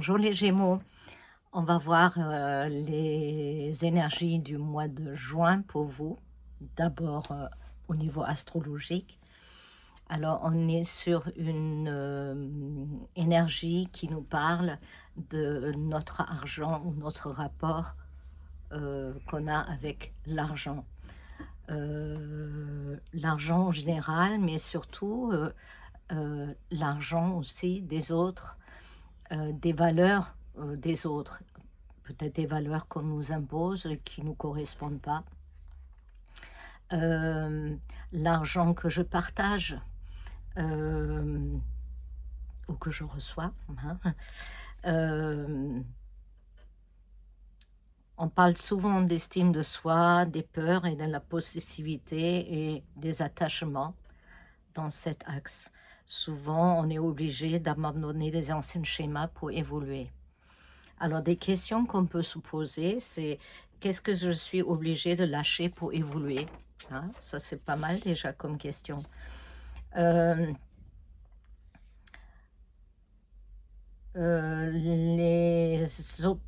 Bonjour les Gémeaux, on va voir les énergies du mois de juin pour vous. D'abord au niveau astrologique. Alors on est sur une énergie qui nous parle de notre argent ou notre rapport qu'on a avec l'argent. L'argent en général, mais surtout l'argent aussi des autres, des valeurs des autres, peut-être des valeurs qu'on nous impose qui ne nous correspondent pas. L'argent que je partage ou que je reçois. On parle souvent d'estime de soi, des peurs et de la possessivité et des attachements dans cet axe. Souvent, on est obligé d'abandonner des anciens schémas pour évoluer. Alors, des questions qu'on peut se poser, c'est qu'est-ce que je suis obligé de lâcher pour évoluer, hein? Ça, c'est pas mal déjà comme question.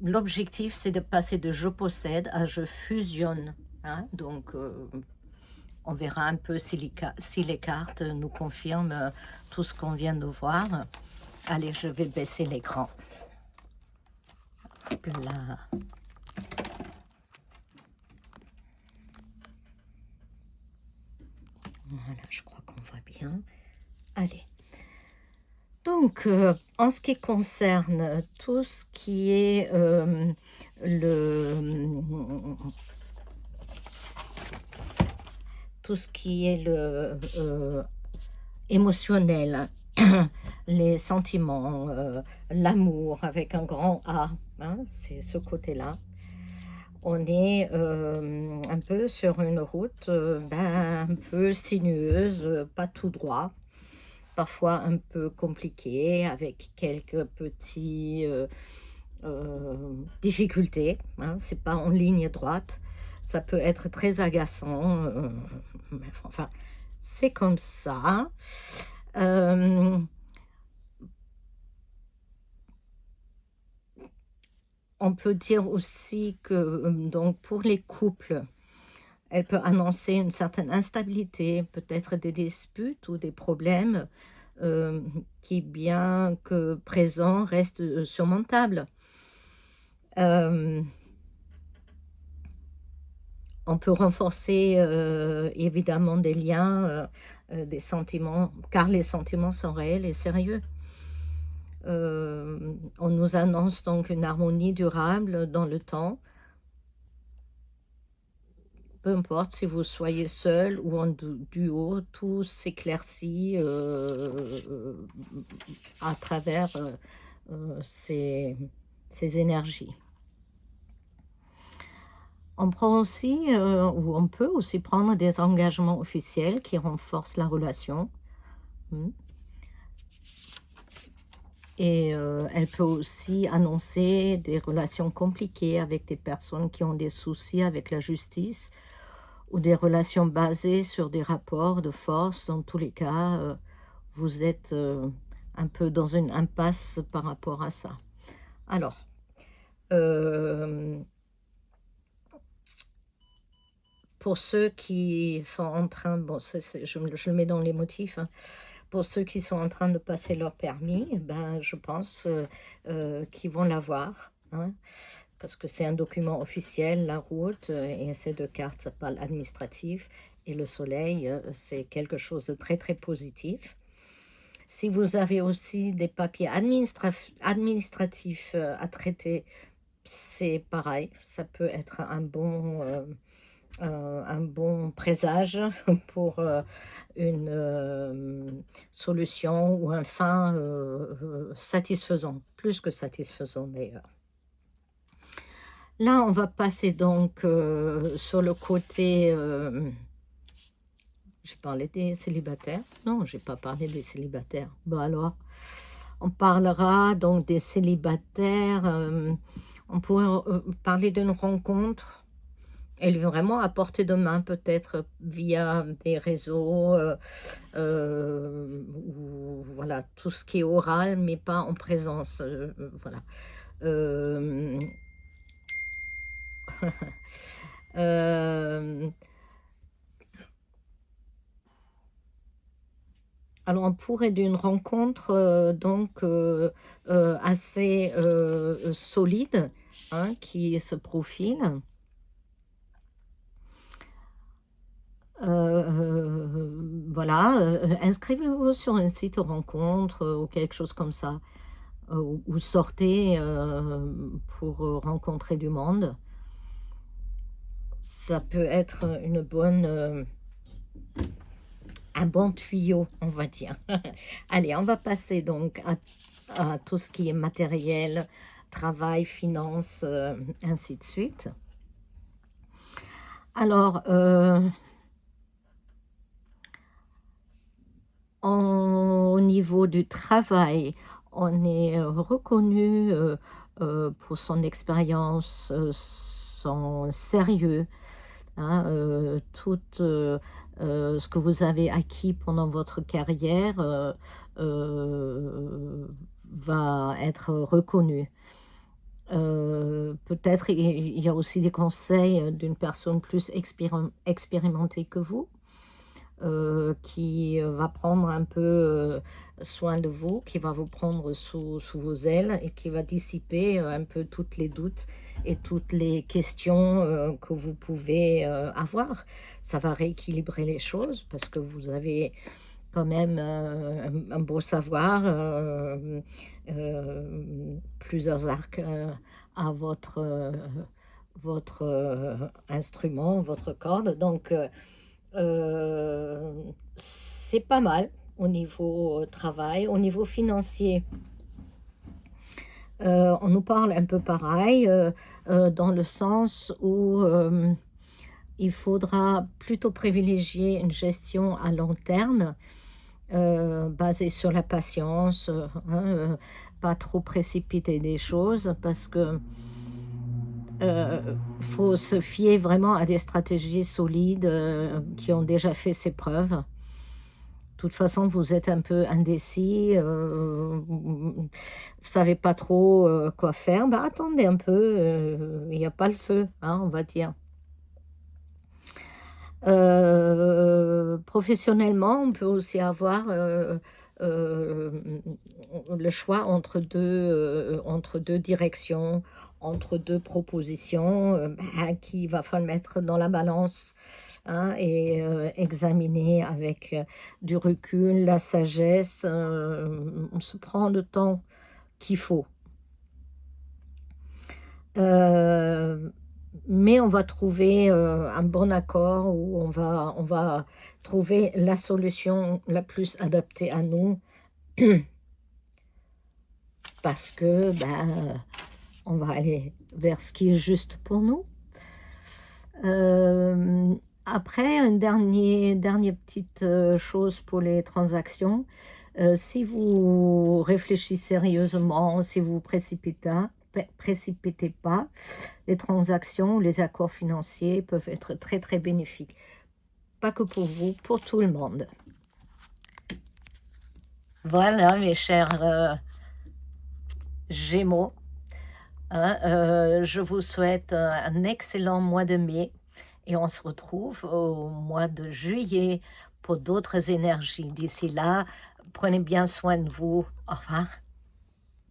L'objectif, c'est de passer de je possède à je fusionne, hein? Donc, on verra un peu si les cartes nous confirment tout ce qu'on vient de voir. Allez, je vais baisser l'écran. Là. Voilà, je crois qu'on voit bien. Allez. Donc, en ce qui concerne tout ce qui est émotionnel, les sentiments, l'amour avec un grand A, hein, c'est ce côté-là. On est un peu sur une route un peu sinueuse, pas tout droit, parfois un peu compliquée, avec quelques petits difficultés, hein, c'est pas en ligne droite, ça peut être très agaçant, mais enfin, c'est comme ça. On peut dire aussi que donc pour les couples, elle peut annoncer une certaine instabilité, peut-être des disputes ou des problèmes qui, bien que présents, restent surmontables. On peut renforcer évidemment des liens, des sentiments, car les sentiments sont réels et sérieux. On nous annonce donc une harmonie durable dans le temps. Peu importe si vous soyez seul ou en duo, tout s'éclaircit à travers ces énergies. On prend aussi, ou on peut aussi prendre des engagements officiels qui renforcent la relation. Et elle peut aussi annoncer des relations compliquées avec des personnes qui ont des soucis avec la justice ou des relations basées sur des rapports de force. Dans tous les cas, vous êtes un peu dans une impasse par rapport à ça. Alors, pour ceux qui sont en train, bon, je le mets dans les motifs, hein. Pour ceux qui sont en train de passer leur permis, je pense qu'ils vont l'avoir, hein, parce que c'est un document officiel, la route, et ces deux cartes, ça parle administratif, et le soleil, c'est quelque chose de très, très positif. Si vous avez aussi des papiers administratifs à traiter, c'est pareil, ça peut être un bon présage pour une solution ou un fin satisfaisant, plus que satisfaisant d'ailleurs. Là, on va passer donc sur le côté... j'ai parlé des célibataires? Non, j'ai pas parlé des célibataires. Bon alors, on parlera donc des célibataires. On pourrait parler d'une rencontre Elle est vraiment à portée de main, peut-être via des réseaux, ou voilà, tout ce qui est oral, mais pas en présence, voilà. Hem, hem, alors on pourrait d'une rencontre, donc assez, solide, hein, qui se profile. Voilà, inscrivez-vous sur un site rencontre, ou quelque chose comme ça, ou sortez, pour, rencontrer du monde. Ça peut être une bonne, un bon tuyau, on va dire. Allez, on va passer donc à tout ce qui est matériel, travail, finances, ainsi de suite. Alors, au niveau du travail, on est, reconnu, pour son expérience, son sérieux, hein, tout, ce que vous avez acquis pendant votre carrière, va être reconnu. Peut-être il y a aussi des conseils, d'une personne plus expérimentée que vous, qui, va prendre un peu, soin de vous, qui va vous prendre sous vos ailes et qui va dissiper, un peu toutes les doutes et toutes les questions, que vous pouvez, avoir. Ça va rééquilibrer les choses parce que vous avez quand même, un beau savoir, plusieurs arcs, à votre, instrument, votre corde donc c'est pas mal au niveau, travail. Au niveau financier, on nous parle un peu pareil, dans le sens où, il faudra plutôt privilégier une gestion à long terme, basée sur la patience, hein, pas trop précipiter des choses parce que, faut se fier vraiment à des stratégies solides, qui ont déjà fait ses preuves. De toute façon, vous êtes un peu indécis, vous savez pas trop, quoi faire. Bah, attendez un peu, il y a pas le feu, hein, on va dire. Professionnellement, on peut aussi avoir, hem, le choix entre 2 directions, entre 2 propositions, bah, qu'il va falloir mettre dans la balance, hein et examiner avec, du recul, la sagesse, on se prend le temps qu'il faut. Heu, mais on va trouver, un bon accord où on va trouver la solution la plus adaptée à nous parce que, ben, on va aller vers ce qui est juste pour nous. Après une dernière petite, chose pour les transactions, si vous réfléchissez sérieusement, si vous précipitez pas, les transactions, les accords financiers peuvent être très, très bénéfiques. Pas que pour vous, pour tout le monde. Voilà mes chers, Gémeaux, hein, je vous souhaite, un excellent mois de mai et on se retrouve au mois de juillet pour d'autres énergies. D'ici là, prenez bien soin de vous. Au revoir.